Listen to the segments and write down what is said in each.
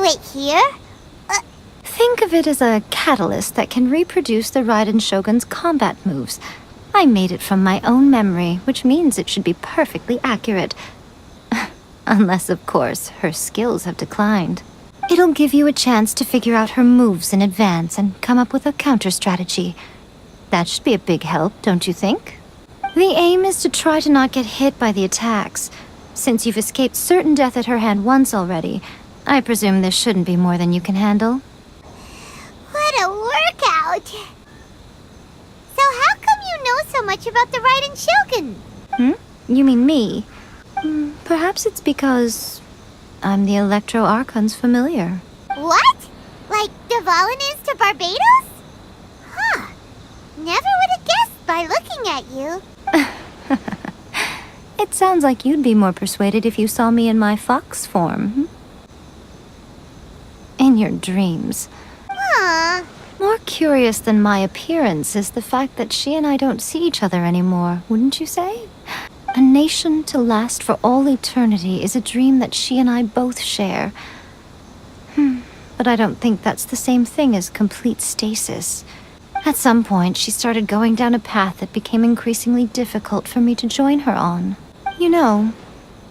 Wait, here? Think of it as a catalyst that can reproduce the Raiden Shogun's combat moves. I made it from my own memory, which means it should be perfectly accurate. Unless, of course, her skills have declined. It'll give you a chance to figure out her moves in advance and come up with a counter-strategy. That should be a big help, don't you think? The aim is to try to not get hit by the attacks. Since you've escaped certain death at her hand once already, I presume this shouldn't be more than you can handle. What a workout! So how come you know so much about the Raiden Shogun? You mean me? Perhaps it's because I'm the Electro Archon's familiar. What? Like Dvalin is to Barbados? Huh. Never would have guessed by looking at you. It sounds like you'd be more persuaded if you saw me in my fox form. In your dreams. Aww. More curious than my appearance is the fact that she and I don't see each other anymore, wouldn't you say? A nation to last for all eternity is a dream that she and I both share. But I don't think that's the same thing as complete stasis. At some point, she started going down a path that became increasingly difficult for me to join her on. You know,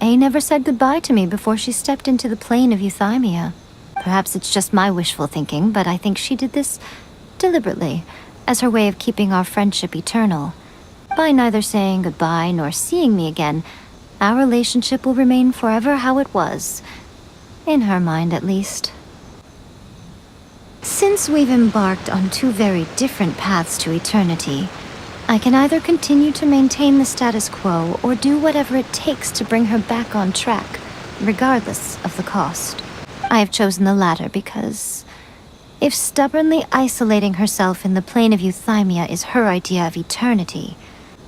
A never said goodbye to me before she stepped into the plane of euthymia. Perhaps it's just my wishful thinking, but I think she did this deliberately, as her way of keeping our friendship eternal. By neither saying goodbye nor seeing me again, our relationship will remain forever how it was. In her mind, at least. Since we've embarked on two very different paths to eternity, I can either continue to maintain the status quo or do whatever it takes to bring her back on track, regardless of the cost. I have chosen the latter because if stubbornly isolating herself in the plane of euthymia is her idea of eternity,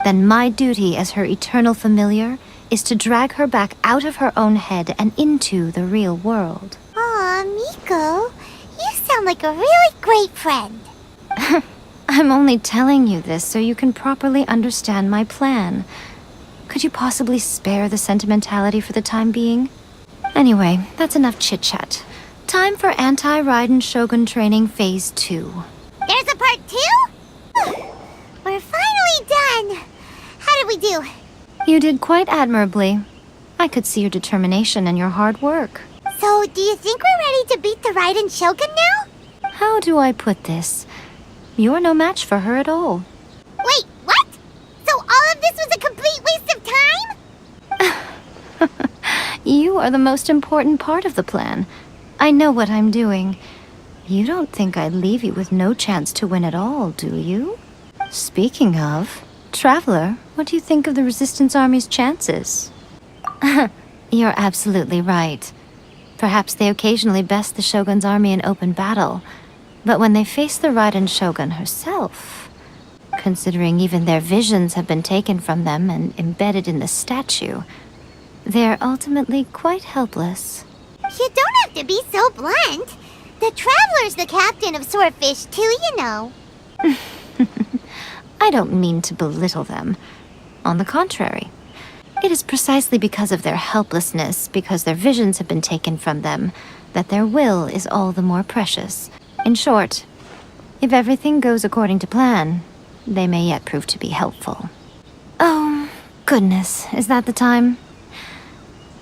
then my duty as her eternal familiar is to drag her back out of her own head and into the real world. Aw, Miko, you sound like a really great friend. I'm only telling you this so you can properly understand my plan. Could you possibly spare the sentimentality for the time being? Anyway, that's enough chit-chat. Time for Anti-Raiden Shogun Training Phase 2. There's a part 2? We're finally done. How did we do? You did quite admirably. I could see your determination and your hard work. So, do you think we're ready to beat the Raiden Shogun now? How do I put this? You're no match for her at all. Wait, what? So all of this was a complete waste of time? You are the most important part of the plan. I know what I'm doing. You don't think I'd leave you with no chance to win at all, do you? Speaking of, Traveler, what do you think of the Resistance Army's chances? You're absolutely right. Perhaps they occasionally best the Shogun's army in open battle, but when they face the Raiden Shogun herself, considering even their visions have been taken from them and embedded in the statue, they're ultimately quite helpless. You don't have to be so blunt. The Traveler's the captain of Swordfish too, you know. I don't mean to belittle them. On the contrary, it is precisely because of their helplessness, because their visions have been taken from them, that their will is all the more precious. In short, if everything goes according to plan, they may yet prove to be helpful. Oh, goodness, is that the time?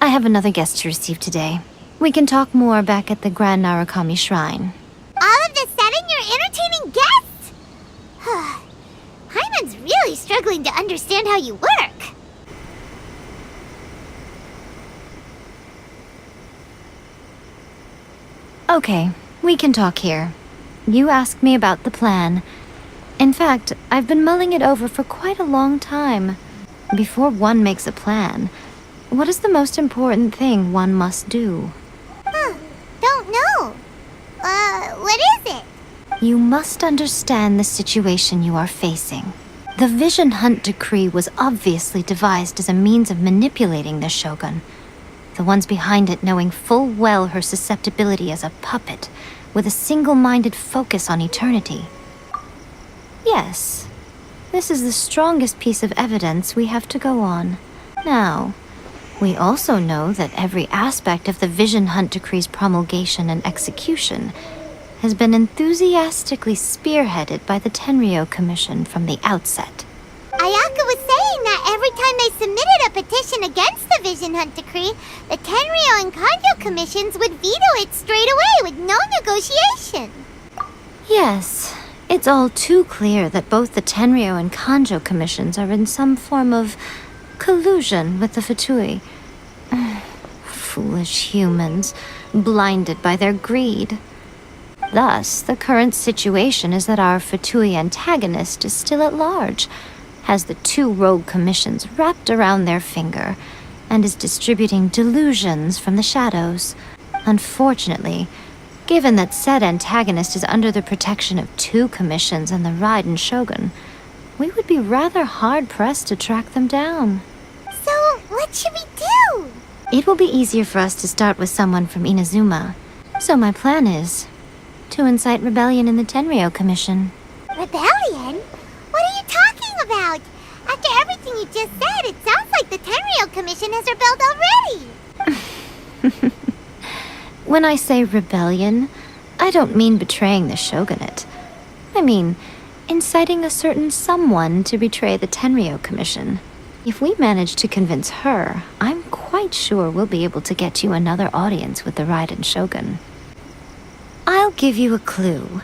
I have another guest to receive today. We can talk more back at the Grand Narukami Shrine. All of a sudden, you're entertaining guests? Paimon's really struggling to understand how you work. Okay, we can talk here. You asked me about the plan. In fact, I've been mulling it over for quite a long time. Before one makes a plan, what is the most important thing one must do? Don't know. What is it? You must understand the situation you are facing. The Vision Hunt Decree was obviously devised as a means of manipulating the Shogun. The ones behind it knowing full well her susceptibility as a puppet, with a single-minded focus on eternity. Yes, this is the strongest piece of evidence we have to go on. Now, We also know that every aspect of the Vision Hunt Decree's promulgation and execution has been enthusiastically spearheaded by the Tenryou Commission from the outset. Ayaka was saying that every time they submitted a petition against the Vision Hunt Decree, the Tenryou and Kanjo commissions would veto it straight away with no negotiation. Yes, it's all too clear that both the Tenryou and Kanjo commissions are in some form of collusion with the Fatui. Foolish humans, blinded by their greed. Thus, the current situation is that our Fatui antagonist is still at large, has the two rogue commissions wrapped around their finger, and is distributing delusions from the shadows. Unfortunately, given that said antagonist is under the protection of two commissions and the Raiden Shogun, we would be rather hard-pressed to track them down. So, what should we do? It will be easier for us to start with someone from Inazuma. So my plan is to incite rebellion in the Tenryou Commission. Rebellion? What are you talking about? After everything you just said, it sounds like the Tenryou Commission has rebelled already. When I say rebellion, I don't mean betraying the shogunate. I mean inciting a certain someone to betray the Tenryou Commission. If we manage to convince her, I'm quite sure we'll be able to get you another audience with the Raiden Shogun. I'll give you a clue.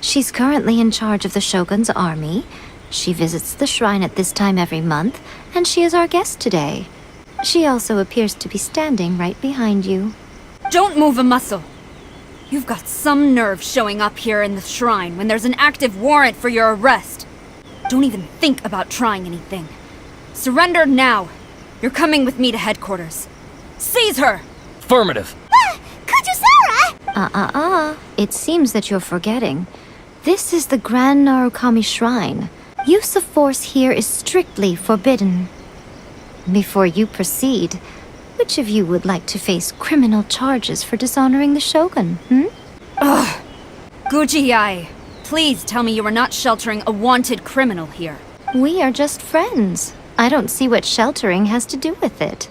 She's currently in charge of the Shogun's army. She visits the shrine at this time every month, and she is our guest today. She also appears to be standing right behind you. Don't move a muscle. You've got some nerve showing up here in the shrine when there's an active warrant for your arrest. Don't even think about trying anything. Surrender now. You're coming with me to headquarters. Seize her! Affirmative. Kujusara! It seems that you're forgetting. This is the Grand Narukami Shrine. Use of force here is strictly forbidden. Before you proceed, which of you would like to face criminal charges for dishonoring the Shogun, Ugh! Guji-ai, please tell me you are not sheltering a wanted criminal here. We are just friends. I don't see what sheltering has to do with it.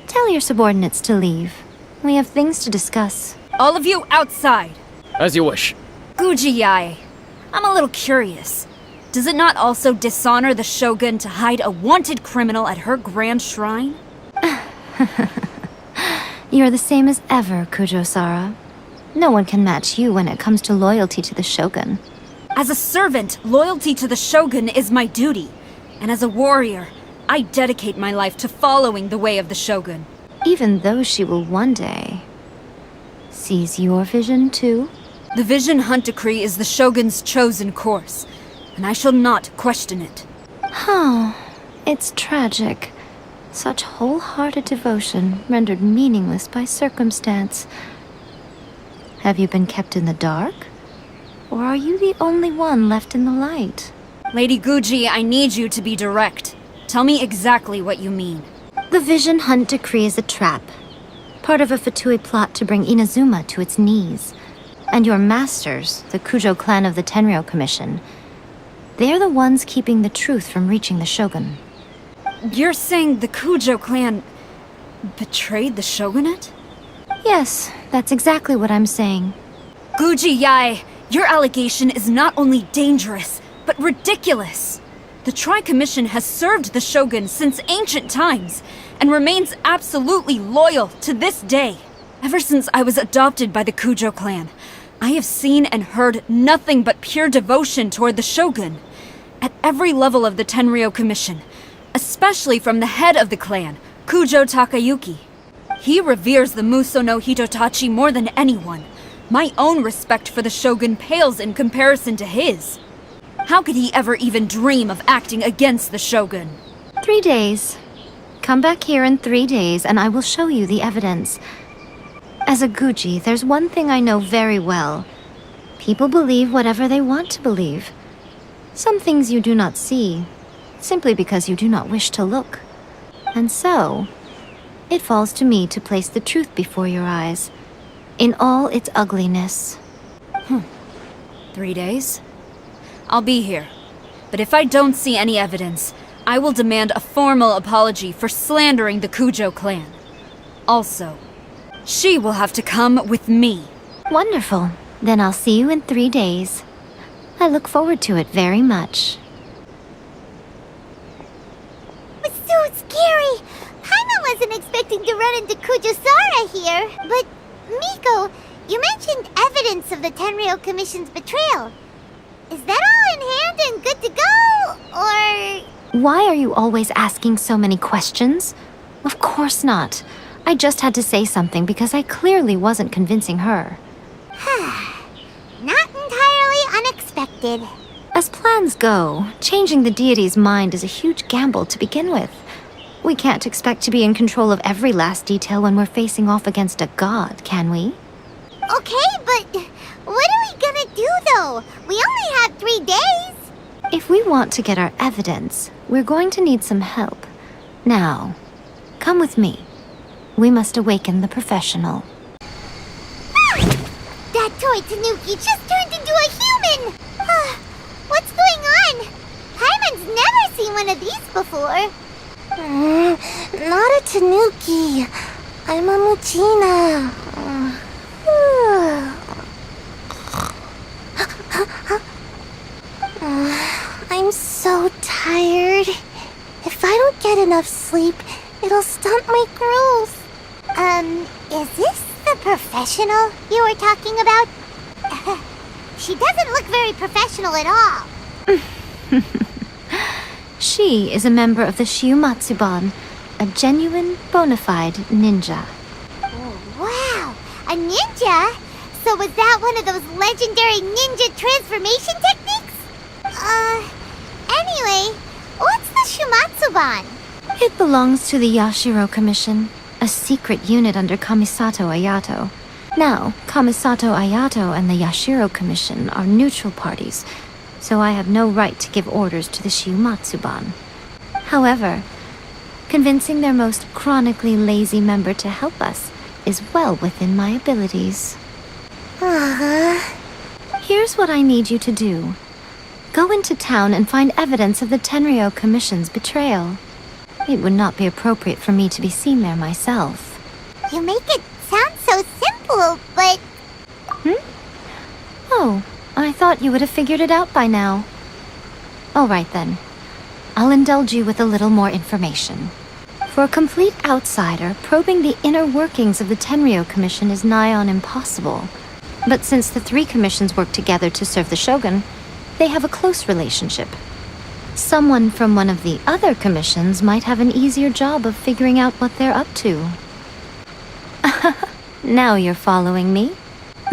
Tell your subordinates to leave. We have things to discuss. All of you outside! As you wish. Guji-ai, I'm a little curious. Does it not also dishonor the Shogun to hide a wanted criminal at her grand shrine? You're the same as ever, Kujo-sara. No one can match you when it comes to loyalty to the Shogun. As a servant, loyalty to the Shogun is my duty. And as a warrior, I dedicate my life to following the way of the Shogun. Even though she will one day seize your vision too? The Vision Hunt Decree is the Shogun's chosen course, and I shall not question it. Oh, it's tragic. Such wholehearted devotion rendered meaningless by circumstance. Have you been kept in the dark? Or are you the only one left in the light? Lady Guji, I need you to be direct. Tell me exactly what you mean. The Vision Hunt Decree is a trap. Part of a Fatui plot to bring Inazuma to its knees. And your masters, the Kujo clan of the Tenryou Commission, they're the ones keeping the truth from reaching the Shogun. You're saying the Kujo clan betrayed the shogunate? Yes, that's exactly what I'm saying. Guji-ai, your allegation is not only dangerous, but ridiculous. The Tri-Commission has served the Shogun since ancient times, and remains absolutely loyal to this day. Ever since I was adopted by the Kujo clan, I have seen and heard nothing but pure devotion toward the Shogun. At every level of the Tenryou Commission, especially from the head of the clan, Kujo Takayuki. He reveres the Muso no Hitotachi more than anyone. My own respect for the Shogun pales in comparison to his. How could he ever even dream of acting against the Shogun? 3 days. Come back here in 3 days and I will show you the evidence. As a Guji, there's one thing I know very well. People believe whatever they want to believe. Some things you do not see, simply because you do not wish to look. And so, it falls to me to place the truth before your eyes, in all its ugliness. 3 days? I'll be here. But if I don't see any evidence, I will demand a formal apology for slandering the Kujo clan. Also, she will have to come with me. Wonderful. Then I'll see you in 3 days. I look forward to it very much. It was so scary. Paimon wasn't expecting to run into Kujosara here. But, Miko, you mentioned evidence of the Tenryou Commission's betrayal. Is that all in hand and good to go, or...? Why are you always asking so many questions? Of course not. I just had to say something because I clearly wasn't convincing her. Not entirely unexpected. As plans go, changing the deity's mind is a huge gamble to begin with. We can't expect to be in control of every last detail when we're facing off against a god, can we? Okay, but what are we gonna do, though? We only have 3 days. If we want to get our evidence, we're going to need some help. Now, come with me. We must awaken the professional. That toy Tanuki just turned into a human! What's going on? Paimon's never seen one of these before. Not a Tanuki. I'm a Muchina. I'm so tired. If I don't get enough sleep, it'll stunt my growth. Is this the professional you were talking about? She doesn't look very professional at all. She is a member of the Shiumatsuban, a genuine, bona fide ninja. Oh, wow, a ninja? So was that one of those legendary ninja transformation techniques? Anyway, what's the Shiumatsuban? It belongs to the Yashiro Commission, a secret unit under Kamisato Ayato. Now, Kamisato Ayato and the Yashiro Commission are neutral parties, so I have no right to give orders to the Shiumatsuban. However, convincing their most chronically lazy member to help us is well within my abilities. Here's what I need you to do. Go into town and find evidence of the Tenryou Commission's betrayal. It would not be appropriate for me to be seen there myself. You make it sound so simple, but... Oh, I thought you would have figured it out by now. All right then. I'll indulge you with a little more information. For a complete outsider, probing the inner workings of the Tenryou Commission is nigh on impossible. But since the 3 commissions work together to serve the Shogun, they have a close relationship. Someone from one of the other commissions might have an easier job of figuring out what they're up to. Now you're following me.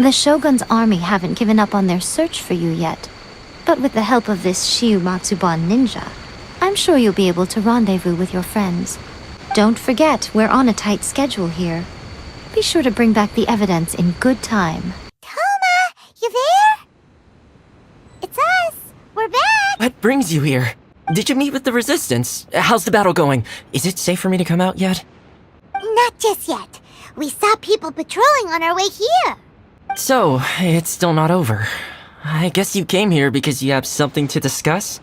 The Shogun's army haven't given up on their search for you yet, but with the help of this Shiumatsuban ninja, I'm sure you'll be able to rendezvous with your friends. Don't forget, we're on a tight schedule here. Be sure to bring back the evidence in good time. Toma, you there? It's us. We're back. What brings you here? Did you meet with the Resistance? How's the battle going? Is it safe for me to come out yet? Not just yet. We saw people patrolling on our way here. So, it's still not over. I guess you came here because you have something to discuss?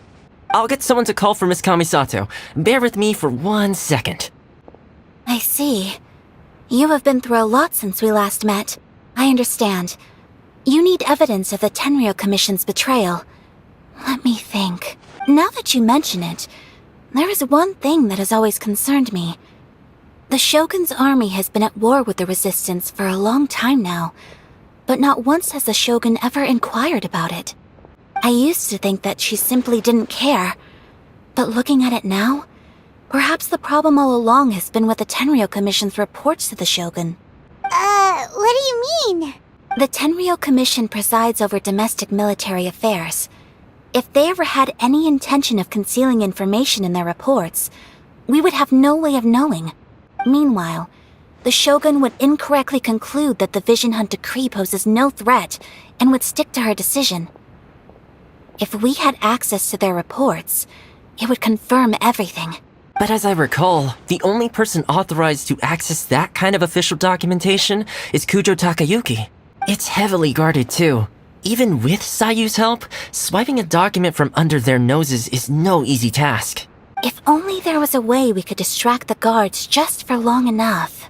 I'll get someone to call for Miss Kamisato. Bear with me for 1 second. I see. You have been through a lot since we last met. I understand. You need evidence of the Tenryou Commission's betrayal. Let me think. Now that you mention it, there is one thing that has always concerned me. The Shogun's army has been at war with the Resistance for a long time now, but not once has the Shogun ever inquired about it. I used to think that she simply didn't care, but looking at it now, perhaps the problem all along has been with the Tenryou Commission's reports to the Shogun. What do you mean? The Tenryou Commission presides over domestic military affairs. If they ever had any intention of concealing information in their reports, we would have no way of knowing. Meanwhile, the Shogun would incorrectly conclude that the Vision Hunt decree poses no threat and would stick to her decision. If we had access to their reports, it would confirm everything. But as I recall, the only person authorized to access that kind of official documentation is Kujo Takayuki. It's heavily guarded too. Even with Sayu's help, swiping a document from under their noses is no easy task. If only there was a way we could distract the guards just for long enough.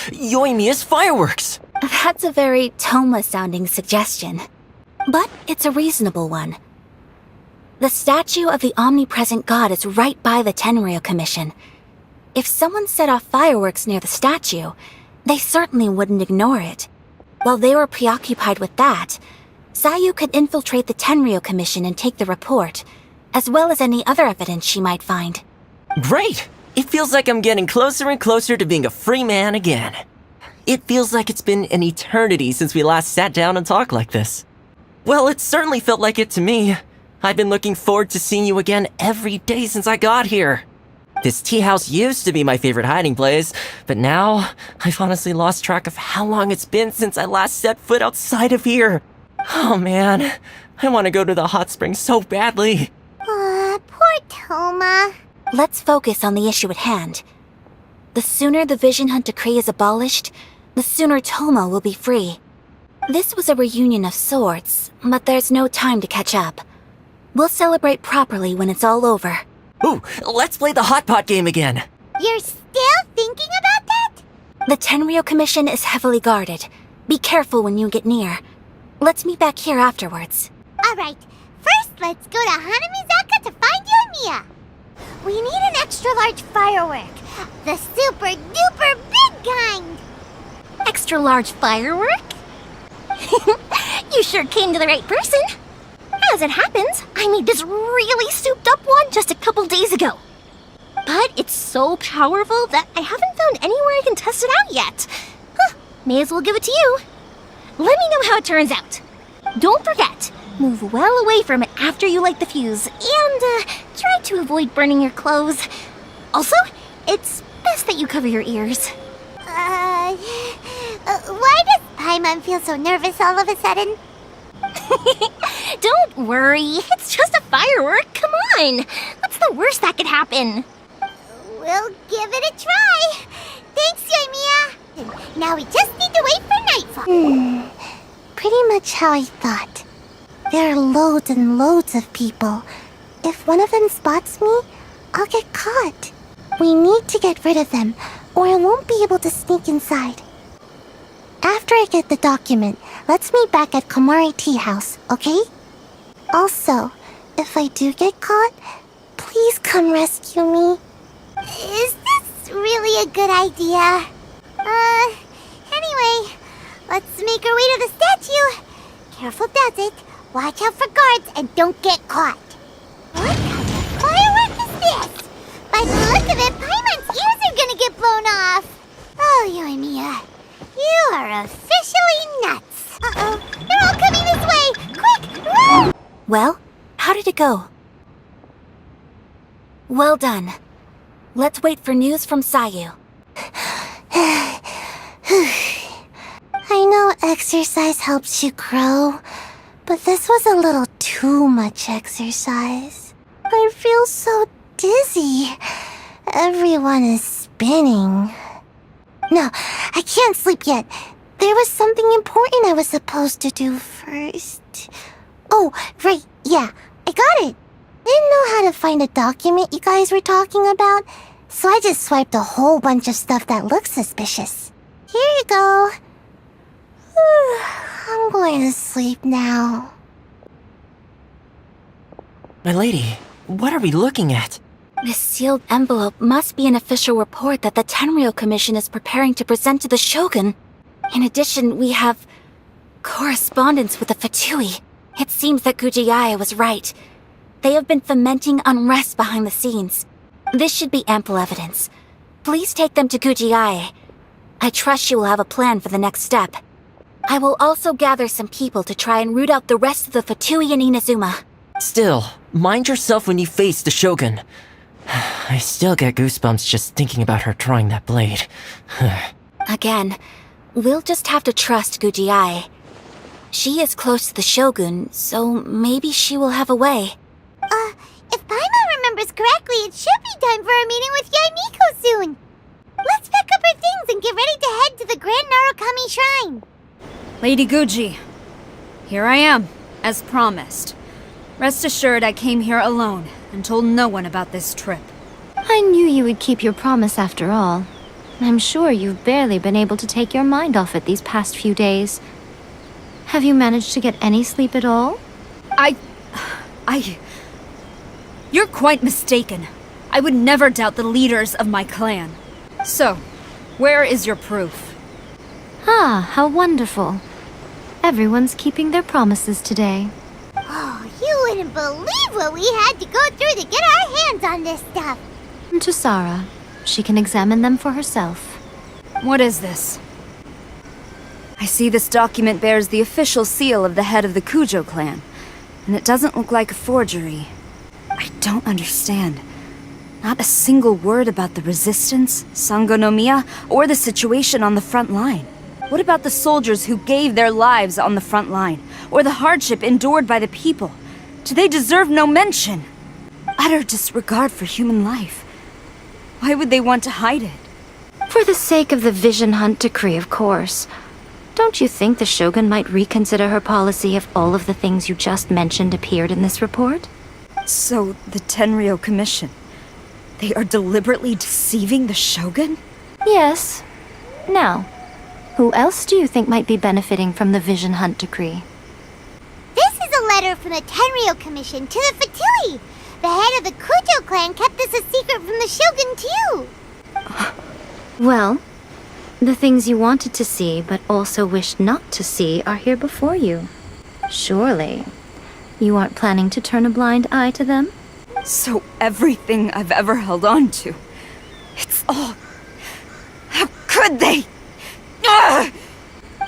Yoimiya's fireworks! That's a very Toma-sounding suggestion. But it's a reasonable one. The statue of the omnipresent god is right by the Tenryou Commission. If someone set off fireworks near the statue, they certainly wouldn't ignore it. While they were preoccupied with that, Sayu could infiltrate the Tenryou Commission and take the report, as well as any other evidence she might find. Great! It feels like I'm getting closer and closer to being a free man again. It feels like it's been an eternity since we last sat down and talked like this. Well, it certainly felt like it to me. I've been looking forward to seeing you again every day since I got here. This tea house used to be my favorite hiding place, but now I've honestly lost track of how long it's been since I last set foot outside of here. Oh man, I want to go to the hot springs so badly. Poor Toma. Let's focus on the issue at hand. The sooner the Vision Hunt Decree is abolished, the sooner Toma will be free. This was a reunion of sorts, but there's no time to catch up. We'll celebrate properly when it's all over. Ooh, let's play the hot pot game again. You're still thinking about that? The Tenryou Commission is heavily guarded. Be careful when you get near. Let's meet back here afterwards. Alright, first let's go to Hanamizaka to find Yoimiya. We need an extra large firework. The super duper big kind. Extra large firework? You sure came to the right person. As it happens, I made this really souped up one just a couple days ago. But it's so powerful that I haven't found anywhere I can test it out yet. May as well give it to you. Let me know how it turns out. Don't forget, move well away from it after you light the fuse, and try to avoid burning your clothes. Also, it's best that you cover your ears. Why does Paimon feel so nervous all of a sudden? Don't worry, it's just a firework, come on! What's the worst that could happen? We'll give it a try. Thanks, Yoimiya. Now we just need to wait for nightfall. Pretty much how I thought. There are loads and loads of people. If one of them spots me, I'll get caught. We need to get rid of them, or I won't be able to sneak inside. After I get the document, let's meet back at Komari Tea House, okay? Also, if I do get caught, please come rescue me. Is this really a good idea? Anyway, let's make our way to the statue. Careful does it. Watch out for guards and don't get caught. What kind of firework is this? By the look of it, Paimon's ears are gonna get blown off. Oh, Yoimiya, you are officially nuts. Uh-oh, they're all coming this way. Quick, run! Well, how did it go? Well done. Let's wait for news from Sayu. I know exercise helps you grow, but this was a little too much exercise. I feel so dizzy. Everyone is spinning. No, I can't sleep yet. There was something important I was supposed to do first. Oh, right, yeah, I got it. Didn't know how to find a document you guys were talking about, so I just swiped a whole bunch of stuff that looks suspicious. Here you go. I'm going to sleep now. My lady, what are we looking at? This sealed envelope must be an official report that the Tenryou Commission is preparing to present to the Shogun. In addition, we have correspondence with the Fatui. It seems that Gujiai was right. They have been fomenting unrest behind the scenes. This should be ample evidence. Please take them to Gujiai. I trust she will have a plan for the next step. I will also gather some people to try and root out the rest of the Fatui and Inazuma. Still, mind yourself when you face the Shogun. I still get goosebumps just thinking about her drawing that blade. Again, we'll just have to trust Gujiai. She is close to the Shogun, so maybe she will have a way. If Paimon remembers correctly, it should be time for a meeting with Yaimiko soon. Let's pack up our things and get ready to head to the Grand Narukami Shrine. Lady Guji, here I am, as promised. Rest assured I came here alone and told no one about this trip. I knew you would keep your promise after all. I'm sure you've barely been able to take your mind off it these past few days. Have you managed to get any sleep at all? You're quite mistaken. I would never doubt the leaders of my clan. So, where is your proof? Ah, how wonderful. Everyone's keeping their promises today. Oh, you wouldn't believe what we had to go through to get our hands on this stuff. And to Sarah, she can examine them for herself. What is this? I see this document bears the official seal of the head of the Kujo clan, and it doesn't look like a forgery. I don't understand. Not a single word about the resistance, Sangonomiya, or the situation on the front line. What about the soldiers who gave their lives on the front line, or the hardship endured by the people? Do they deserve no mention? Utter disregard for human life. Why would they want to hide it? For the sake of the Vision Hunt decree, of course. Don't you think the Shogun might reconsider her policy if all of the things you just mentioned appeared in this report? So, the Tenryou Commission, they are deliberately deceiving the Shogun? Yes. Now, who else do you think might be benefiting from the Vision Hunt decree? This is a letter from the Tenryou Commission to the Fatui. The head of the Kujo clan kept this a secret from the Shogun, too. Well, the things you wanted to see but also wished not to see are here before you. Surely, you aren't planning to turn a blind eye to them? So everything I've ever held on to, it's all... How could they? Ugh!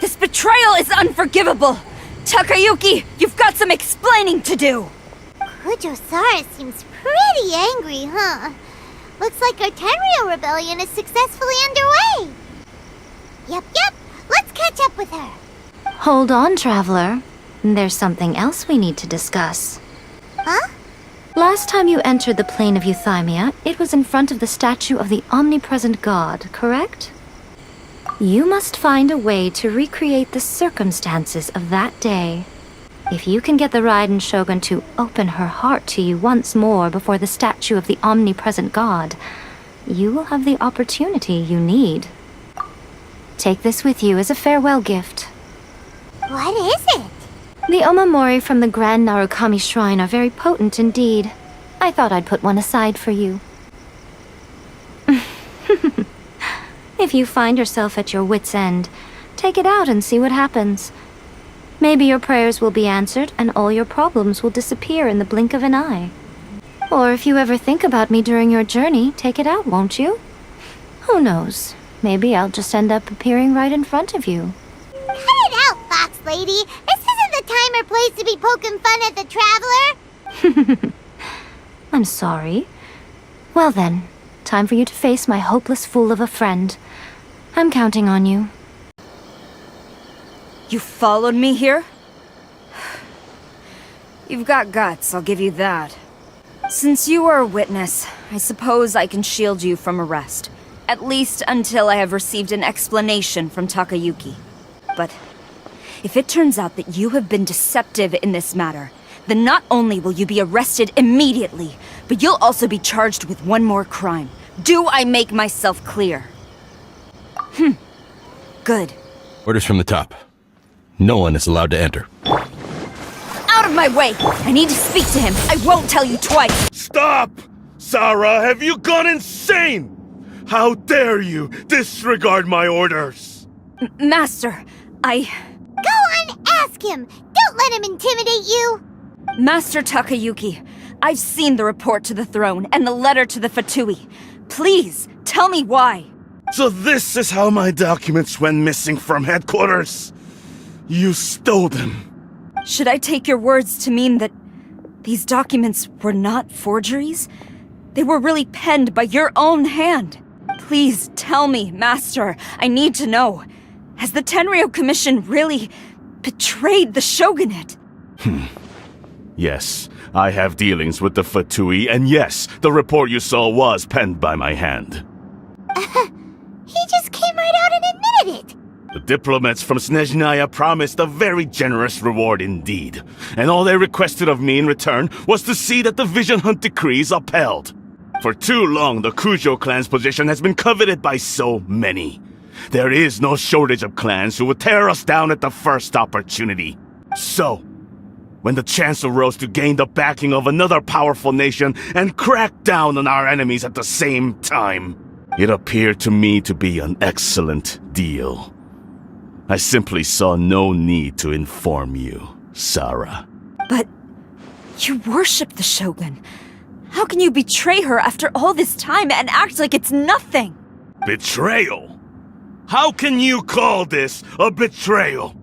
This betrayal is unforgivable! Takayuki, you've got some explaining to do! Kujo-Sara seems pretty angry, huh? Looks like our Tenryou rebellion is successfully underway. Yep, let's catch up with her. Hold on, Traveler. There's something else we need to discuss. Huh? Last time you entered the plane of Euthymia, it was in front of the statue of the omnipresent god, correct? You must find a way to recreate the circumstances of that day. If you can get the Raiden Shogun to open her heart to you once more before the statue of the omnipresent god, you will have the opportunity you need. Take this with you as a farewell gift. What is it? The omamori from the Grand Narukami Shrine are very potent indeed. I thought I'd put one aside for you. If you find yourself at your wit's end, take it out and see what happens. Maybe your prayers will be answered and all your problems will disappear in the blink of an eye. Or if you ever think about me during your journey, take it out, won't you? Who knows? Maybe I'll just end up appearing right in front of you. Cut it out, Fox Lady. This isn't the time or place to be poking fun at the Traveler. I'm sorry. Well then, time for you to face my hopeless fool of a friend. I'm counting on you. You followed me here? You've got guts, I'll give you that. Since you are a witness, I suppose I can shield you from arrest. At least until I have received an explanation from Takayuki. But if it turns out that you have been deceptive in this matter, then not only will you be arrested immediately, but you'll also be charged with one more crime. Do I make myself clear? Good. Orders from the top. No one is allowed to enter. Out of my way! I need to speak to him. I won't tell you twice. Stop! Sarah, have you gone insane? How dare you disregard my orders? Master, Go on, ask him. Don't let him intimidate you. Master Takayuki, I've seen the report to the throne and the letter to the Fatui. Please, tell me why. So this is how my documents went missing from headquarters? You stole them. Should I take your words to mean that these documents were not forgeries? They were really penned by your own hand. Please tell me, Master. I need to know. Has the Tenryou Commission really betrayed the Shogunate? Yes, I have dealings with the Fatui, and yes, the report you saw was penned by my hand. He just came right out and admitted it. diplomats from Snezhnaya promised a very generous reward indeed, and all they requested of me in return was to see that the Vision Hunt decree is upheld. For too long, the Kujo clan's position has been coveted by so many. There is no shortage of clans who would tear us down at the first opportunity. So, when the chance arose to gain the backing of another powerful nation and crack down on our enemies at the same time, it appeared to me to be an excellent deal. I simply saw no need to inform you, Sarah. But you worship the Shogun. How can you betray her after all this time and act like it's nothing? Betrayal? How can you call this a betrayal?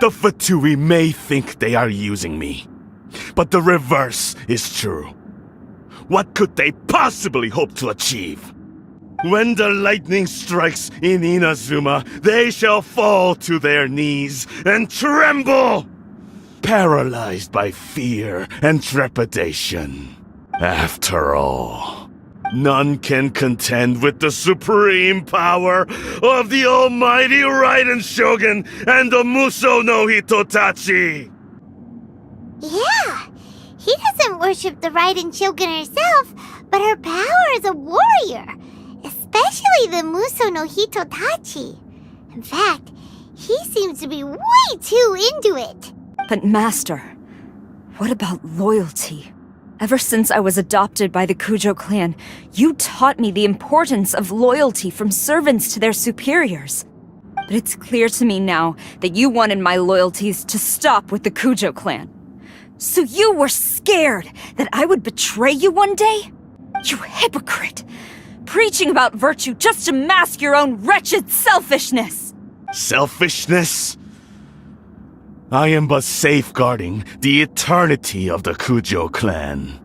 The Fatui may think they are using me, but the reverse is true. What could they possibly hope to achieve? When the lightning strikes in Inazuma, they shall fall to their knees and tremble, paralyzed by fear and trepidation. After all, none can contend with the supreme power of the almighty Raiden Shogun and the Muso no Hitotachi! Yeah, he doesn't worship the Raiden Shogun herself, but her power as a warrior, especially the Muso no Hitotachi. In fact, he seems to be way too into it. But Master, what about loyalty? Ever since I was adopted by the Kujo clan, you taught me the importance of loyalty from servants to their superiors. But it's clear to me now that you wanted my loyalties to stop with the Kujo clan. So you were scared that I would betray you one day? You hypocrite! Preaching about virtue just to mask your own wretched selfishness! Selfishness? I am but safeguarding the eternity of the Kujo clan.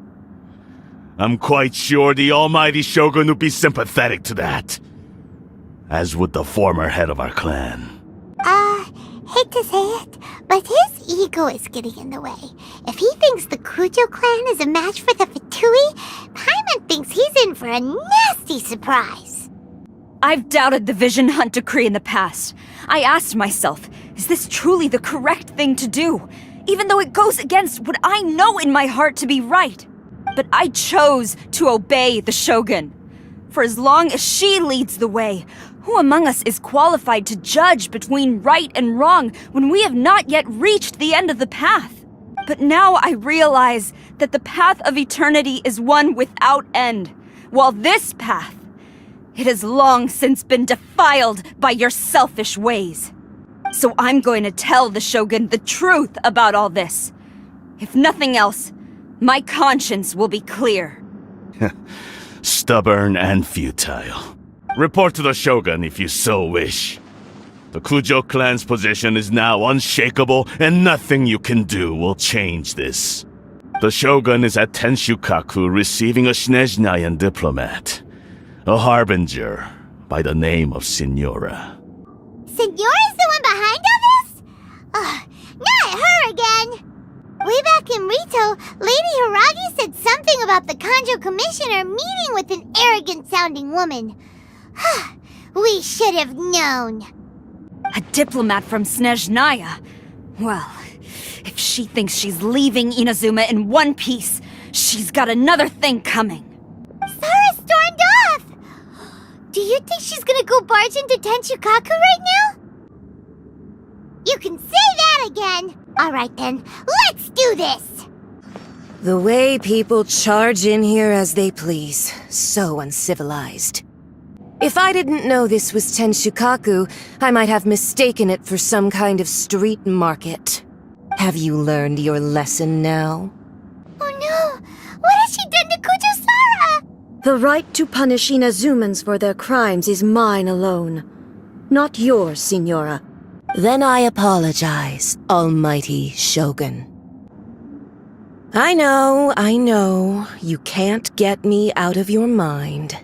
I'm quite sure the almighty Shogun would be sympathetic to that, as would the former head of our clan. Hate to say it, but his ego is getting in the way. If he thinks the Kujo clan is a match for the Fatui, Paimon thinks he's in for a nasty surprise. I've doubted the Vision Hunt decree in the past. I asked myself, is this truly the correct thing to do? Even though it goes against what I know in my heart to be right. But I chose to obey the Shogun. For as long as she leads the way, who among us is qualified to judge between right and wrong when we have not yet reached the end of the path? But now I realize that the path of eternity is one without end, while this path, it has long since been defiled by your selfish ways. So I'm going to tell the Shogun the truth about all this. If nothing else, my conscience will be clear. Stubborn and futile. Report to the Shogun if you so wish. The Kujo clan's position is now unshakable, and nothing you can do will change this. The Shogun is at Tenshukaku receiving a Snezhnayan diplomat, a harbinger by the name of Signora. Signora's the one behind all this? Not her again! Way back in Rito, Lady Hiragi said something about the Kanjo Commissioner meeting with an arrogant-sounding woman. We should have known. A diplomat from Snezhnaya? Well, if she thinks she's leaving Inazuma in one piece, she's got another thing coming. Sarah stormed off! Do you think she's gonna go barge into Tenshukaku right now? You can say that again! Alright then, let's do this! The way people charge in here as they please. So uncivilized. If I didn't know this was Tenshukaku, I might have mistaken it for some kind of street market. Have you learned your lesson now? Oh no! What has she done to Kujo Sara? The right to punish Inazumans for their crimes is mine alone. Not yours, Signora. Then I apologize, almighty Shogun. I know, you can't get me out of your mind.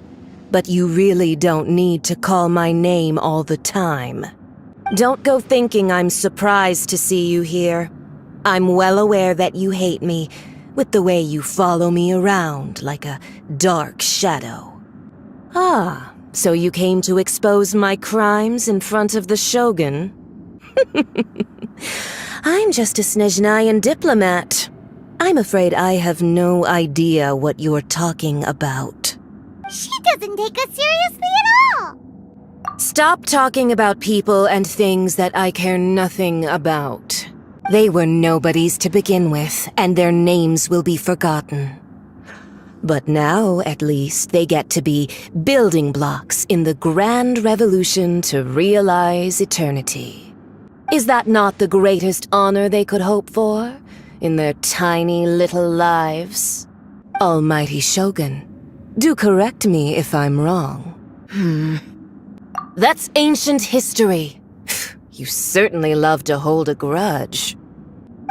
But you really don't need to call my name all the time. Don't go thinking I'm surprised to see you here. I'm well aware that you hate me, with the way you follow me around like a dark shadow. Ah, So you came to expose my crimes in front of the Shogun? I'm just a Snezhnayan diplomat. I'm afraid I have no idea what you're talking about. She doesn't take us seriously at all! Stop talking about people and things that I care nothing about. They were nobodies to begin with, and their names will be forgotten. But now, at least, they get to be building blocks in the grand revolution to realize eternity. Is that not the greatest honor they could hope for in their tiny little lives? Almighty Shogun, do correct me if I'm wrong. That's ancient history. You certainly love to hold a grudge.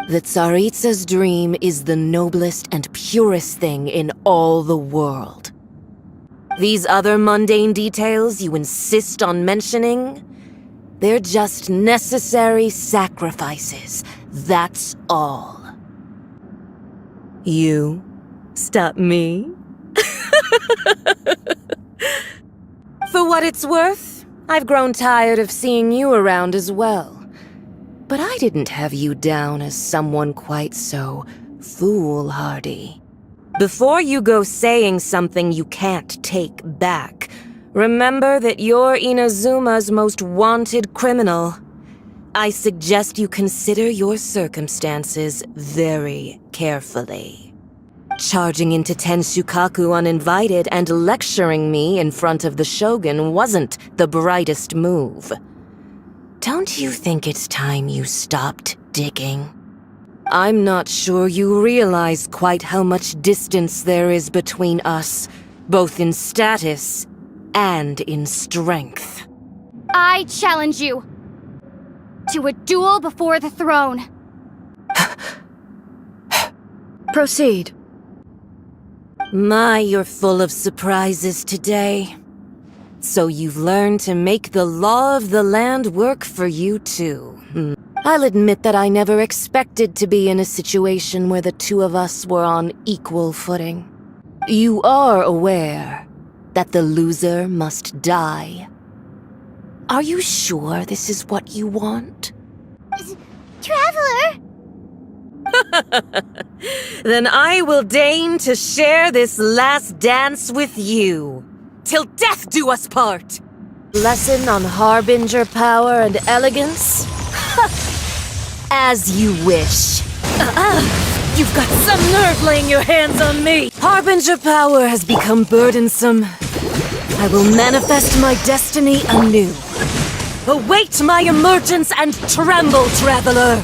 The Tsaritsa's dream is the noblest and purest thing in all the world. These other mundane details you insist on mentioning, they're just necessary sacrifices, that's all. You stop me? For what it's worth, I've grown tired of seeing you around as well. But I didn't have you down as someone quite so foolhardy. Before you go saying something you can't take back, remember that you're Inazuma's most wanted criminal. I suggest you consider your circumstances very carefully. Charging into Tenshukaku uninvited and lecturing me in front of the Shogun wasn't the brightest move. Don't you think it's time you stopped digging? I'm not sure you realize quite how much distance there is between us, both in status and in strength. I challenge you to a duel before the throne. Proceed. My, you're full of surprises today. So you've learned to make the law of the land work for you too. I'll admit that I never expected to be in a situation where the two of us were on equal footing. You are aware that the loser must die. Are you sure this is what you want? Traveler! Then I will deign to share this last dance with you. Till death do us part! Lesson on harbinger power and elegance? As you wish. You've got some nerve laying your hands on me! Harbinger power has become burdensome. I will manifest my destiny anew. Await my emergence and tremble, traveler!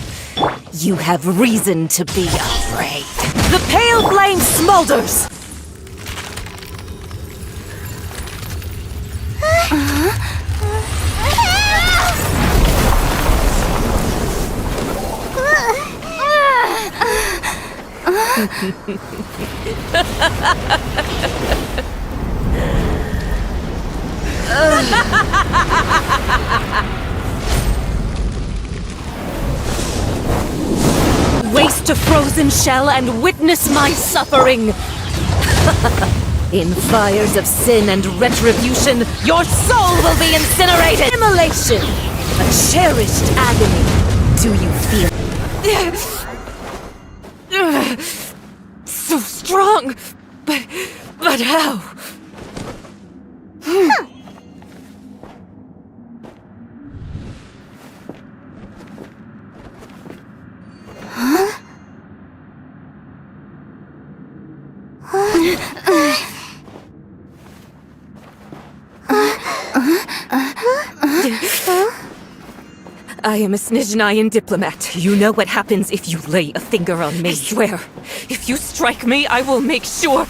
You have reason to be afraid. The pale flame smolders! Waste a frozen shell and witness my suffering! In fires of sin and retribution, your soul will be incinerated! Immolation! A cherished agony. Do you feel so strong, but how? I am a Snezhnayan diplomat. You know what happens if you lay a finger on me. I swear, if you strike me, I will make sure...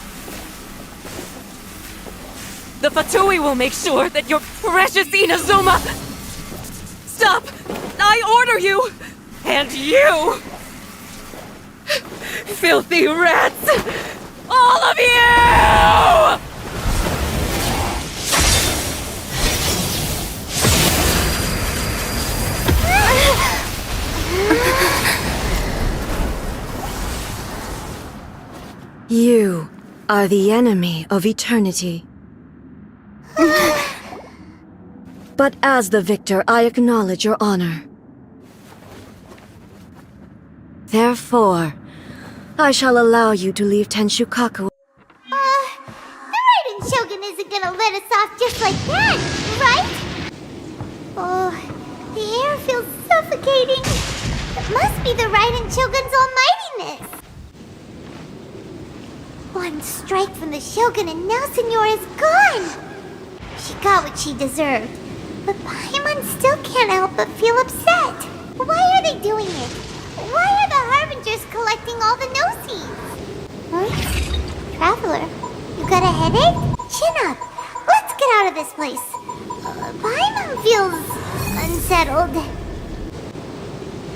The Fatui will make sure that your precious Inazuma... Stop! I order you! And you! Filthy rats! All of you! You are the enemy of eternity. But as the victor, I acknowledge your honor. Therefore, I shall allow you to leave Tenshukaku. The Raiden Shogun isn't gonna let us off just like that, right? Oh, the air feels suffocating. It must be the Raiden Shogun's almightiness. One strike from the Shogun and now Signora's gone. She got what she deserved. But Paimon still can't help but feel upset. Why are they doing it? Why are the Harbingers collecting all the no-seeds? Huh? Traveler, you got a headache? Chin up. Let's get out of this place. Paimon feels unsettled.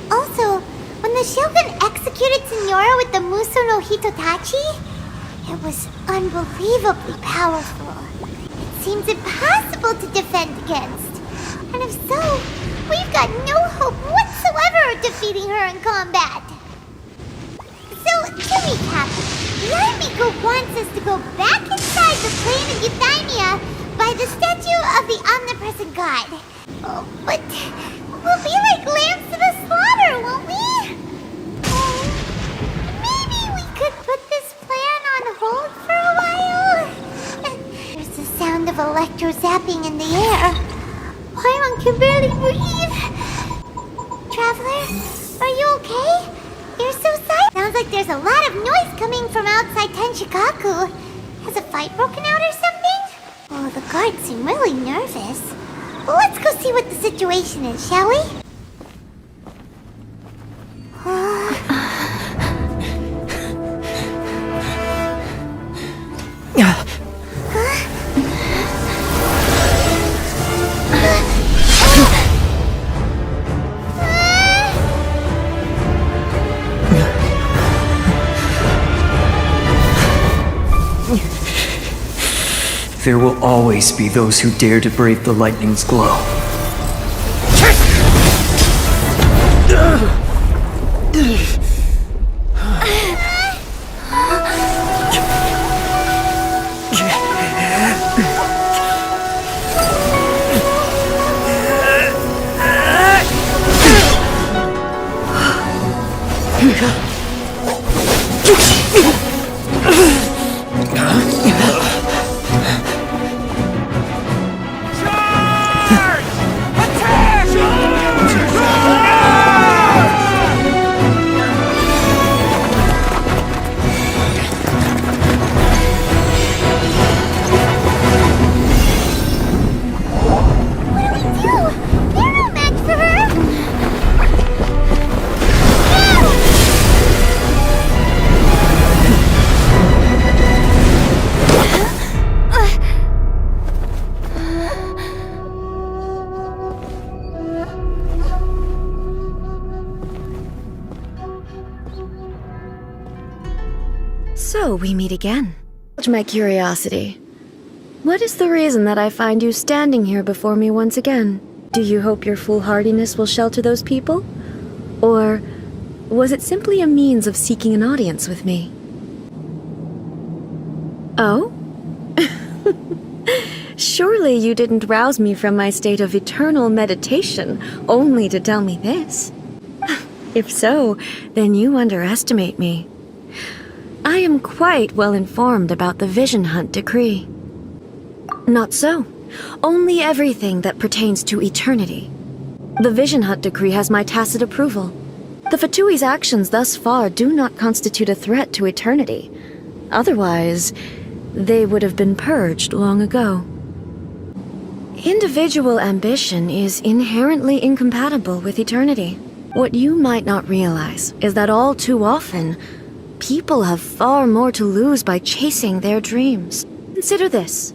Also, when the Shogun executed Signora with the Muso no Hitotachi, it was unbelievably powerful. It seems impossible to defend against. And if so, we've got no hope whatsoever of defeating her in combat. So, to recap, Yarmiko wants us to go back inside the plane of Euthymia by the statue of the omnipresent god. Oh, but we'll be like lambs to the slaughter, won't we? Oh, maybe we could put this plan on hold for a while? There's the sound of electro zapping in the air. Paimon can barely breathe. Traveler, are you okay? You're so silent. Sounds like there's a lot of noise coming from outside Tenshikaku. Has a fight broken out or something? Oh, the guards seem really nervous. Well, let's go see what the situation is, shall we? There will always be those who dare to brave the lightning's glow. So we meet again. Indulge my curiosity. What is the reason that I find you standing here before me once again? Do you hope your foolhardiness will shelter those people? Or was it simply a means of seeking an audience with me? Oh? Surely you didn't rouse me from my state of eternal meditation only to tell me this. If so, then you underestimate me. I am quite well informed about the Vision Hunt decree. Not so. Only everything that pertains to eternity. The Vision Hunt decree has my tacit approval. The Fatui's actions thus far do not constitute a threat to eternity. Otherwise, they would have been purged long ago. Individual ambition is inherently incompatible with eternity. What you might not realize is that all too often, people have far more to lose by chasing their dreams. Consider this.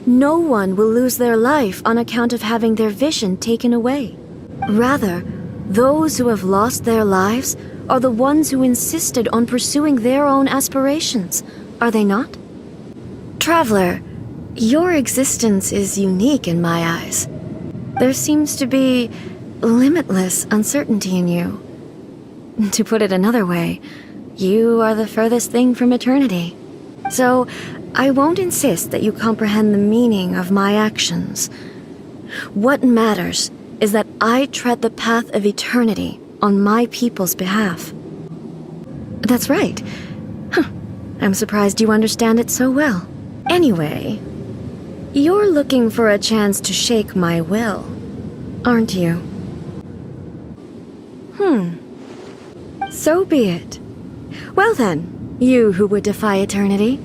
No one will lose their life on account of having their vision taken away. Rather, those who have lost their lives are the ones who insisted on pursuing their own aspirations, are they not? Traveler, your existence is unique in my eyes. There seems to be limitless uncertainty in you. To put it another way, you are the furthest thing from eternity. So, I won't insist that you comprehend the meaning of my actions. What matters is that I tread the path of eternity on my people's behalf. That's right. Huh. I'm surprised you understand it so well. Anyway, you're looking for a chance to shake my will, aren't you? So be it. Well then, you who would defy eternity,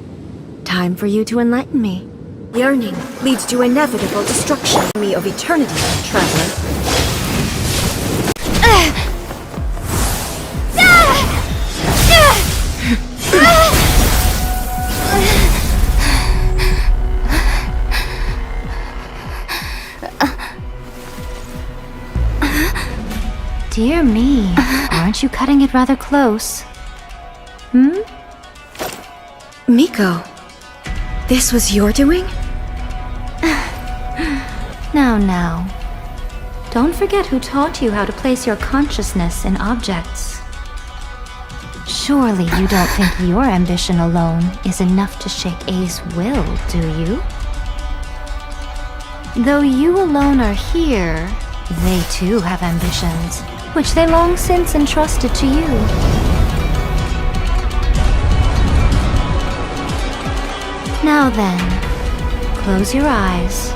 time for you to enlighten me. Yearning leads to inevitable destruction. Me of eternity, traveler. Dear me, aren't you cutting it rather close? Miko, this was your doing? Now. Don't forget who taught you how to place your consciousness in objects. Surely you don't think your ambition alone is enough to shake A's will, do you? Though you alone are here, they too have ambitions, which they long since entrusted to you. Now then, close your eyes.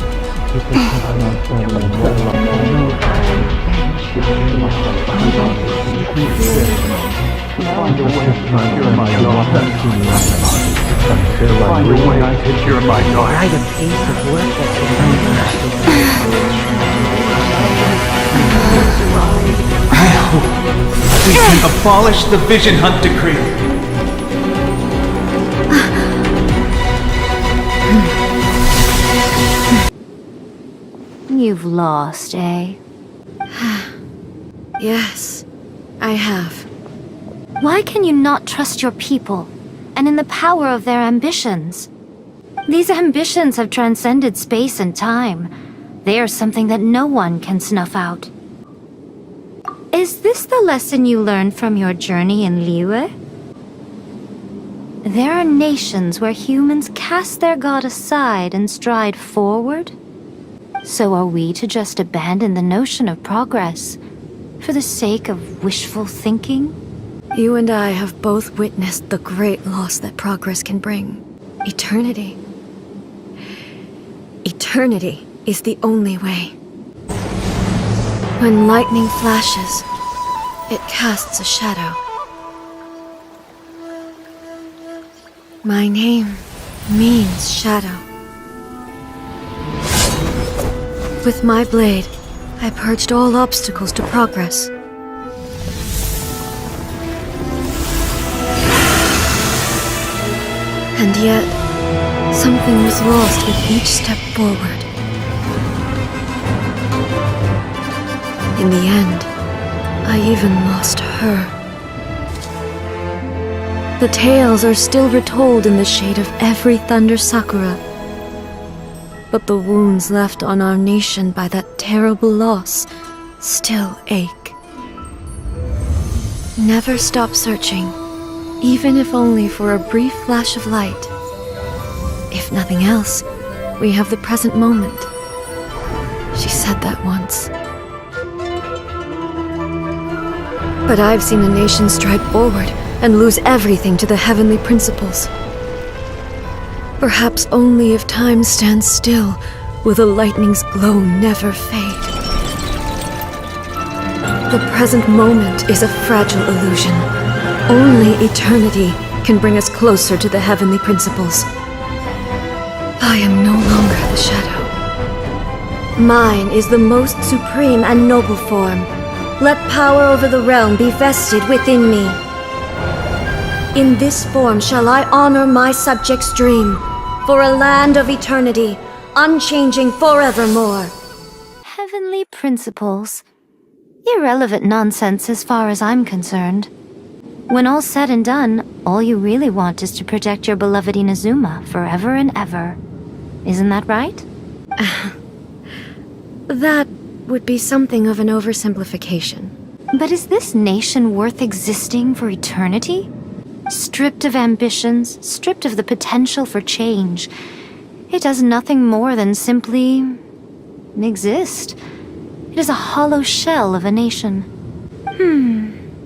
I hope we can abolish the Vision Hunt Decree. You've lost, eh? Yes, I have. Why can you not trust your people, and in the power of their ambitions? These ambitions have transcended space and time. They are something that no one can snuff out. Is this the lesson you learned from your journey in Liyue? There are nations where humans cast their god aside and stride forward. So are we to just abandon the notion of progress for the sake of wishful thinking? You and I have both witnessed the great loss that progress can bring. Eternity. Eternity is the only way. When lightning flashes, it casts a shadow. My name means shadow. With my blade, I purged all obstacles to progress. And yet, something was lost with each step forward. In the end, I even lost her. The tales are still retold in the shade of every Thunder Sakura. But the wounds left on our nation by that terrible loss still ache. Never stop searching, even if only for a brief flash of light. If nothing else, we have the present moment. She said that once. But I've seen a nation stride forward and lose everything to the heavenly principles. Perhaps only if time stands still will the lightning's glow never fade. The present moment is a fragile illusion. Only eternity can bring us closer to the heavenly principles. I am no longer the shadow. Mine is the most supreme and noble form. Let power over the realm be vested within me. In this form shall I honor my subjects' dream, for a land of eternity, unchanging forevermore. Heavenly principles. Irrelevant nonsense as far as I'm concerned. When all's said and done, all you really want is to protect your beloved Inazuma forever and ever. Isn't that right? That would be something of an oversimplification. But is this nation worth existing for eternity? Stripped of ambitions, stripped of the potential for change, it does nothing more than simply exist. It is a hollow shell of a nation.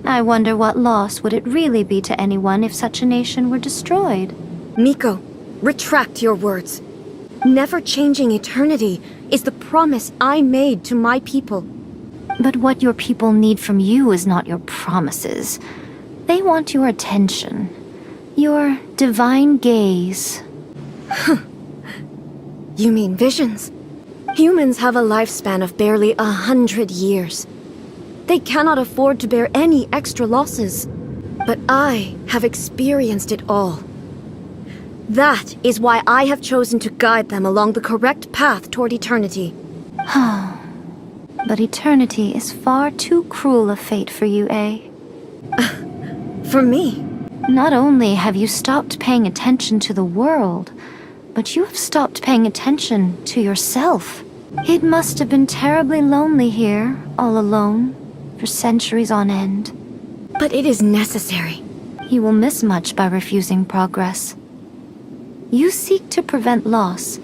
I wonder what loss would it really be to anyone if such a nation were destroyed. Miko, retract your words. Never changing eternity is the promise I made to my people. But what your people need from you is not your promises. They want your attention. Your divine gaze. You mean visions? Humans have a lifespan of barely 100 years. They cannot afford to bear any extra losses. But I have experienced it all. That is why I have chosen to guide them along the correct path toward eternity. But eternity is far too cruel a fate for you, eh? For me? Not only have you stopped paying attention to the world, but you have stopped paying attention to yourself. It must have been terribly lonely here, all alone, for centuries on end. But it is necessary. You will miss much by refusing progress. You seek to prevent loss,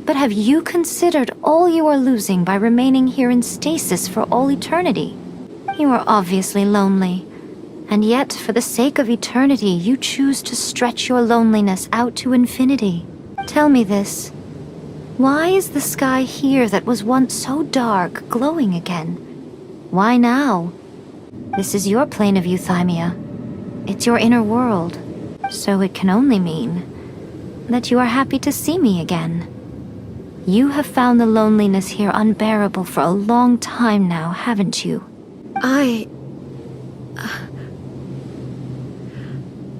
but have you considered all you are losing by remaining here in stasis for all eternity? You are obviously lonely, and yet for the sake of eternity you choose to stretch your loneliness out to infinity. Tell me this. Why is the sky here that was once so dark glowing again? Why now? This is your plane of euthymia. It's your inner world. So it can only mean that you are happy to see me again. You have found the loneliness here unbearable for a long time now, haven't you? I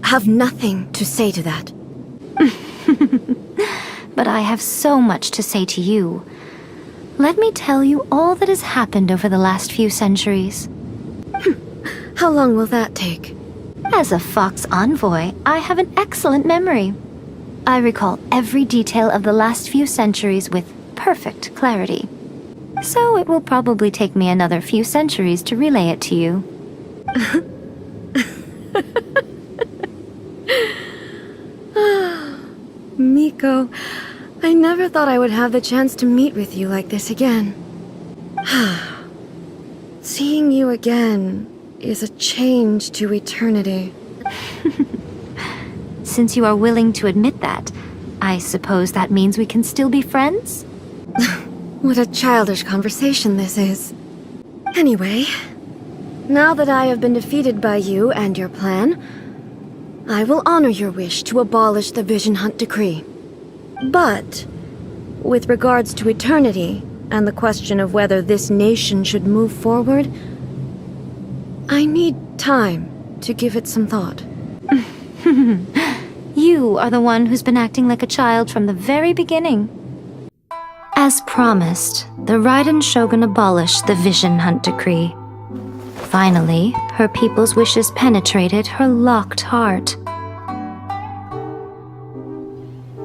have nothing to say to that. But I have so much to say to you. Let me tell you all that has happened over the last few centuries. How long will that take? As a Fox envoy, I have an excellent memory. I recall every detail of the last few centuries with perfect clarity. So it will probably take me another few centuries to relay it to you. Miko, I never thought I would have the chance to meet with you like this again. Seeing you again is a change to eternity. Since you are willing to admit that, I suppose that means we can still be friends? What a childish conversation this is. Anyway, now that I have been defeated by you and your plan, I will honor your wish to abolish the Vision Hunt Decree. But, with regards to eternity and the question of whether this nation should move forward, I need time to give it some thought. You are the one who's been acting like a child from the very beginning. As promised, the Raiden Shogun abolished the Vision Hunt Decree. Finally, her people's wishes penetrated her locked heart.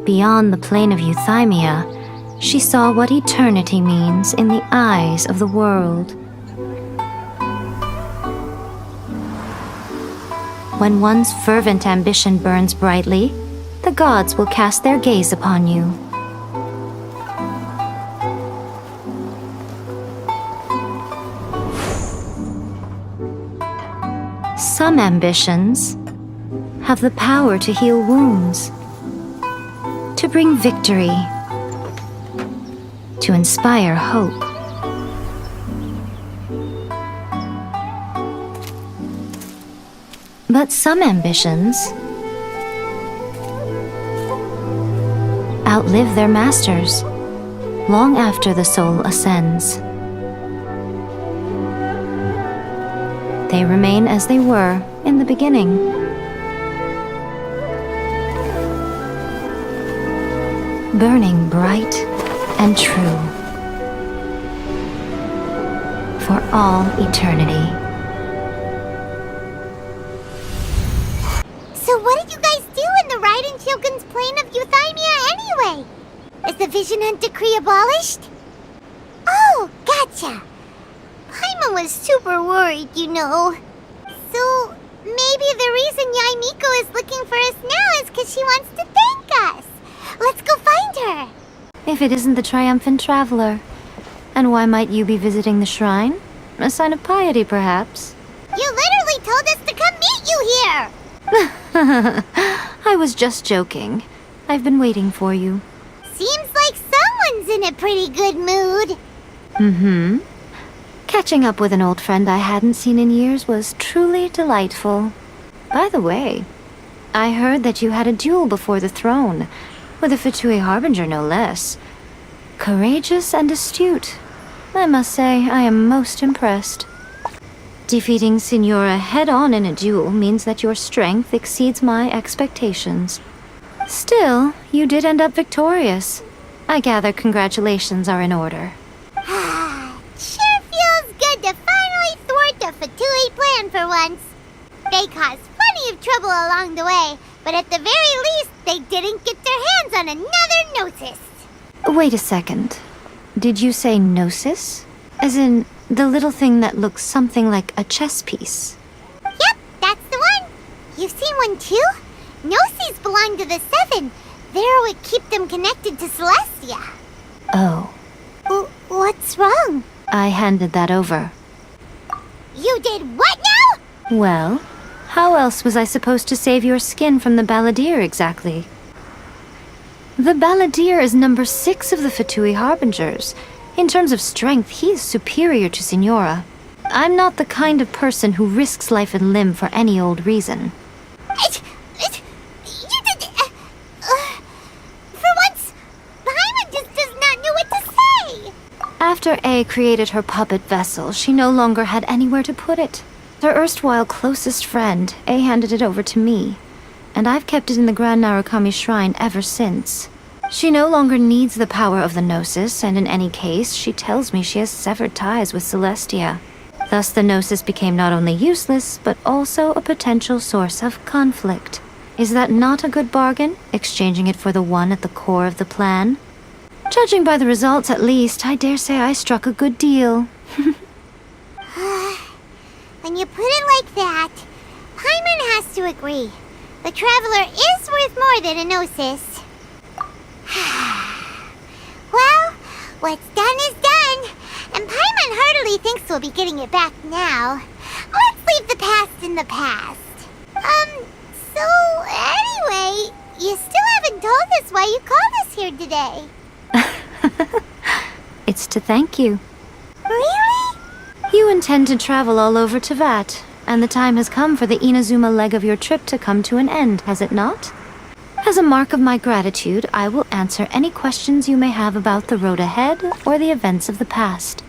Beyond the plane of euthymia, she saw what eternity means in the eyes of the world. When one's fervent ambition burns brightly, the gods will cast their gaze upon you. Some ambitions have the power to heal wounds, to bring victory, to inspire hope. But some ambitions outlive their masters long after the soul ascends. They remain as they were in the beginning. Burning bright and true for all eternity. So what did you guys do in the Raiden Shogun's plane of euthymia anyway? Is the Vision Hunt Decree abolished? Oh, gotcha. Paimon was super worried, you know. So maybe the reason Yae Miko is looking for us now is because she wants to thank us. Let's go find her. If it isn't the triumphant traveler. And why might you be visiting the shrine? A sign of piety, perhaps? You literally told us to come meet you here! I was just joking. I've been waiting for you. Seems like someone's in a pretty good mood. Mm-hmm. Catching up with an old friend I hadn't seen in years was truly delightful. By the way, I heard that you had a duel before the throne, with a Fatui Harbinger no less. Courageous and astute. I must say, I am most impressed. Defeating Signora head-on in a duel means that your strength exceeds my expectations. Still, you did end up victorious. I gather congratulations are in order. Sure feels good to finally thwart the Fatui plan for once. They caused plenty of trouble along the way, but at the very least, they didn't get their hands on another Gnosis. Wait a second. Did you say Gnosis? As in, the little thing that looks something like a chess piece? Yep, that's the one. You've seen one too? Gnosis belong to the Seven. They're what keep them connected to Celestia. Oh. What's wrong? I handed that over. You did what now? Well, how else was I supposed to save your skin from the Balladeer exactly? The Balladeer is number 6 of the Fatui Harbingers. In terms of strength, he is superior to Signora. I'm not the kind of person who risks life and limb for any old reason. For once, Paimon just does not know what to say. After A created her puppet vessel, she no longer had anywhere to put it. Her erstwhile closest friend, A handed it over to me, and I've kept it in the Grand Narukami Shrine ever since. She no longer needs the power of the Gnosis, and in any case, she tells me she has severed ties with Celestia. Thus the Gnosis became not only useless, but also a potential source of conflict. Is that not a good bargain, exchanging it for the one at the core of the plan? Judging by the results, at least, I dare say I struck a good deal. When you put it like that, Paimon has to agree. The Traveler is worth more than a Gnosis. Well, what's done is done, and Paimon heartily thinks we'll be getting it back now. Let's leave the past in the past. So anyway, you still haven't told us why you called us here today. It's to thank you. Really? You intend to travel all over Teyvat, and the time has come for the Inazuma leg of your trip to come to an end, has it not? As a mark of my gratitude, I will answer any questions you may have about the road ahead or the events of the past.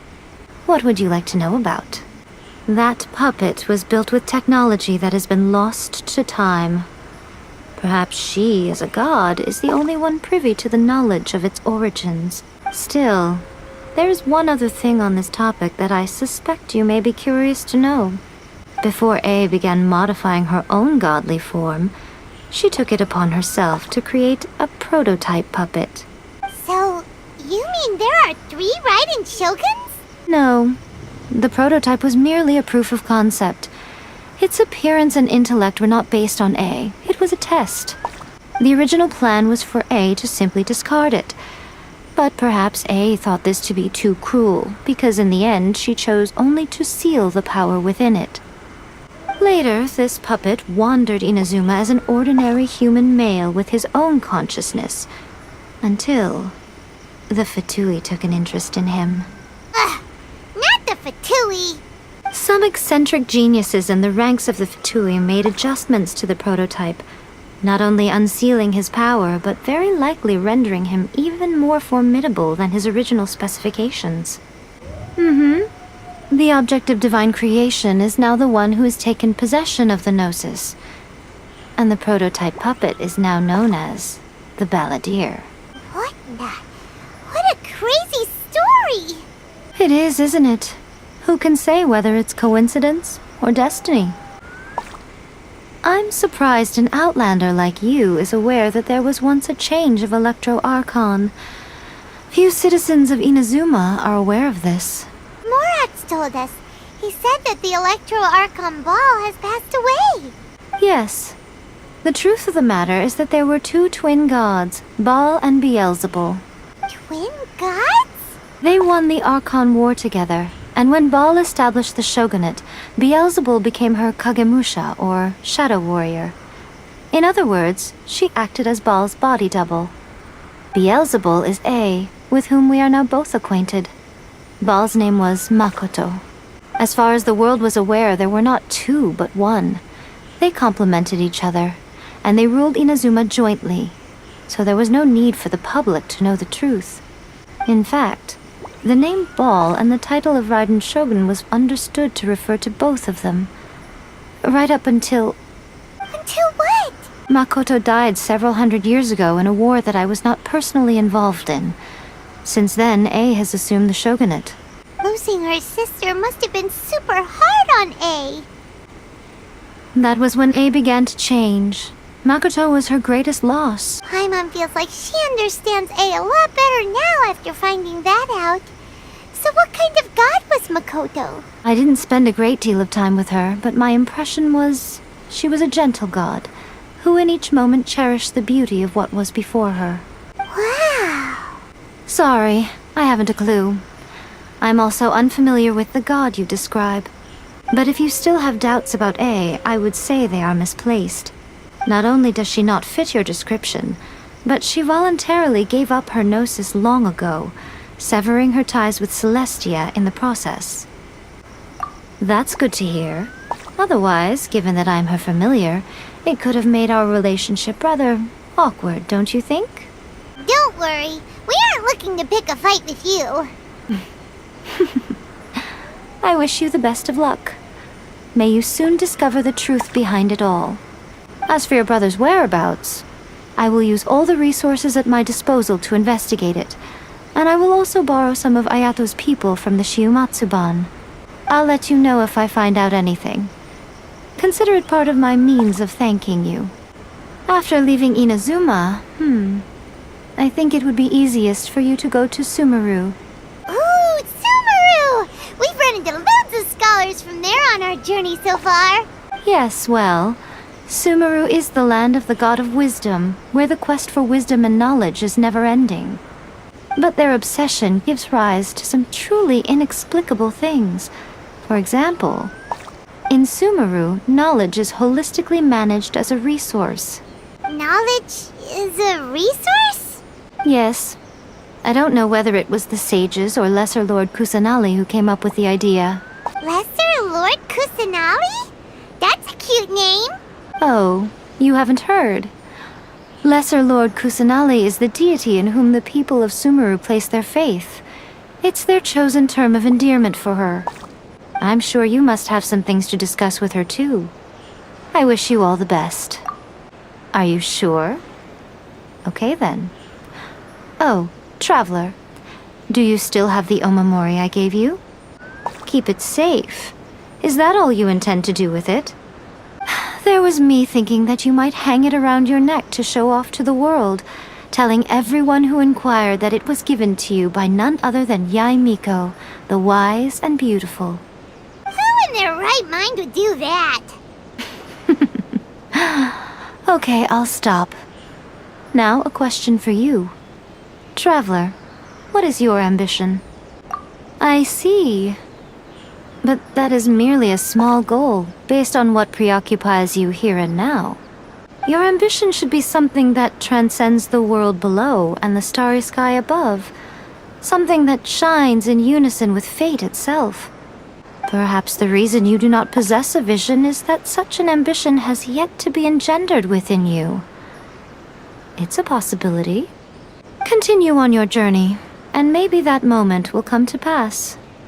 What would you like to know about? That puppet was built with technology that has been lost to time. Perhaps she, as a god, is the only one privy to the knowledge of its origins. Still, there is one other thing on this topic that I suspect you may be curious to know. Before A began modifying her own godly form, she took it upon herself to create a prototype puppet. So, you mean there are 3 Raiden Shoguns? No. The prototype was merely a proof of concept. Its appearance and intellect were not based on A. It was a test. The original plan was for A to simply discard it. But perhaps A thought this to be too cruel, because in the end she chose only to seal the power within it. Later, this puppet wandered Inazuma as an ordinary human male with his own consciousness, until the Fatui took an interest in him. Not the Fatui! Some eccentric geniuses in the ranks of the Fatui made adjustments to the prototype, not only unsealing his power, but very likely rendering him even more formidable than his original specifications. The object of divine creation is now the one who has taken possession of the Gnosis, and the prototype puppet is now known as the Balladeer. What a crazy story! It is, isn't it? Who can say whether it's coincidence or destiny? I'm surprised an outlander like you is aware that there was once a change of Electro Archon. Few citizens of Inazuma are aware of this. Morax told us. He said that the Electro Archon Ball has passed away. Yes. The truth of the matter is that there were 2 twin gods, Baal and Beelzebul. Twin gods? They won the Archon War together, and when Baal established the shogunate, Beelzebul became her Kagemusha, or shadow warrior. In other words, she acted as Baal's body double. Beelzebul is A, with whom we are now both acquainted. Baal's name was Makoto. As far as the world was aware, there were not two, but one. They complemented each other, and they ruled Inazuma jointly, so there was no need for the public to know the truth. In fact, the name Baal and the title of Raiden Shogun was understood to refer to both of them. Right up until... Until what? Makoto died several hundred years ago in a war that I was not personally involved in. Since then, A has assumed the shogunate. Losing her sister must have been super hard on A. That was when A began to change. Makoto was her greatest loss. Paimon feels like she understands A a lot better now after finding that out. So what kind of god was Makoto? I didn't spend a great deal of time with her, but my impression was she was a gentle god, who in each moment cherished the beauty of what was before her. Wow. Sorry, I haven't a clue. I'm also unfamiliar with the god you describe. But if you still have doubts about A, I would say they are misplaced. Not only does she not fit your description, but she voluntarily gave up her gnosis long ago, severing her ties with Celestia in the process. That's good to hear. Otherwise, given that I'm her familiar, it could have made our relationship rather awkward, don't you think? Don't worry, we aren't looking to pick a fight with you. I wish you the best of luck. May you soon discover the truth behind it all. As for your brother's whereabouts, I will use all the resources at my disposal to investigate it, and I will also borrow some of Ayato's people from the Shiumatsuban. I'll let you know if I find out anything. Consider it part of my means of thanking you. After leaving Inazuma, I think it would be easiest for you to go to Sumeru. Ooh, Sumeru! We've run into loads of scholars from there on our journey so far. Yes, well, Sumeru is the land of the god of wisdom, where the quest for wisdom and knowledge is never-ending. But their obsession gives rise to some truly inexplicable things. For example, in Sumeru, knowledge is holistically managed as a resource. Knowledge is a resource? Yes. I don't know whether it was the sages or Lesser Lord Kusanali who came up with the idea. Lesser Lord Kusanali? That's a cute name. Oh, you haven't heard. Lesser Lord Kusanali is the deity in whom the people of Sumeru place their faith. It's their chosen term of endearment for her. I'm sure you must have some things to discuss with her too. I wish you all the best. Are you sure? Okay then. Oh, Traveler, do you still have the omamori I gave you? Keep it safe. Is that all you intend to do with it? There was me thinking that you might hang it around your neck to show off to the world, telling everyone who inquired that it was given to you by none other than Yae Miko, the wise and beautiful. Who in their right mind would do that? Okay, I'll stop. Now, a question for you. Traveler, what is your ambition? I see. But that is merely a small goal, based on what preoccupies you here and now. Your ambition should be something that transcends the world below and the starry sky above. Something that shines in unison with fate itself. Perhaps the reason you do not possess a vision is that such an ambition has yet to be engendered within you. It's a possibility. Continue on your journey, and maybe that moment will come to pass.